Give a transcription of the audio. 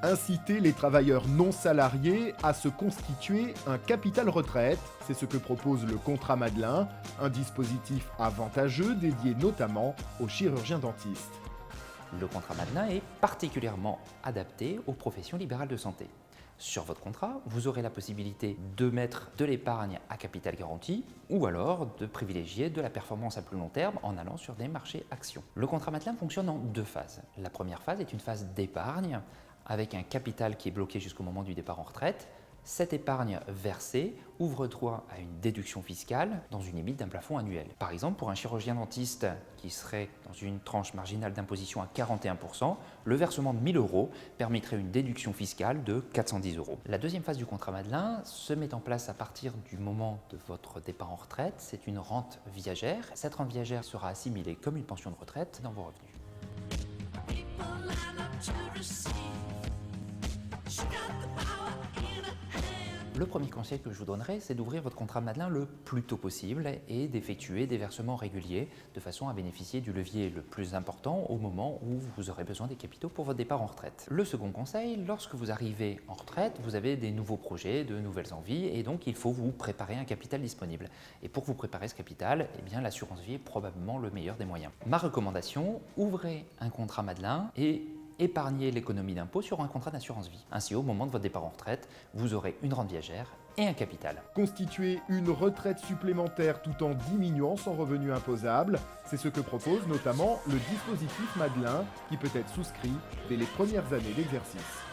Inciter les travailleurs non salariés à se constituer un capital retraite, c'est ce que propose le contrat Madelin, un dispositif avantageux dédié notamment aux chirurgiens dentistes. Le contrat Madelin est particulièrement adapté aux professions libérales de santé. Sur votre contrat, vous aurez la possibilité de mettre de l'épargne à capital garanti ou alors de privilégier de la performance à plus long terme en allant sur des marchés actions. Le contrat Madelin fonctionne en deux phases. La première phase est une phase d'épargne avec un capital qui est bloqué jusqu'au moment du départ en retraite. Cette épargne versée ouvre droit à une déduction fiscale dans une limite d'un plafond annuel. Par exemple, pour un chirurgien dentiste qui serait dans une tranche marginale d'imposition à 41%, le versement de 1 000 € permettrait une déduction fiscale de 410 €. La deuxième phase du contrat Madelin se met en place à partir du moment de votre départ en retraite. C'est une rente viagère. Cette rente viagère sera assimilée comme une pension de retraite dans vos revenus. Le premier conseil que je vous donnerai, c'est d'ouvrir votre contrat Madelin le plus tôt possible et d'effectuer des versements réguliers de façon à bénéficier du levier le plus important au moment où vous aurez besoin des capitaux pour votre départ en retraite. Le second conseil, lorsque vous arrivez en retraite, vous avez des nouveaux projets, de nouvelles envies et donc il faut vous préparer un capital disponible. Et pour vous préparer ce capital, eh bien, l'assurance vie est probablement le meilleur des moyens. Ma recommandation, ouvrez un contrat Madelin et épargnez l'économie d'impôt sur un contrat d'assurance vie. Ainsi, au moment de votre départ en retraite, vous aurez une rente viagère et un capital. Constituer une retraite supplémentaire tout en diminuant son revenu imposable, c'est ce que propose notamment le dispositif Madelin qui peut être souscrit dès les premières années d'exercice.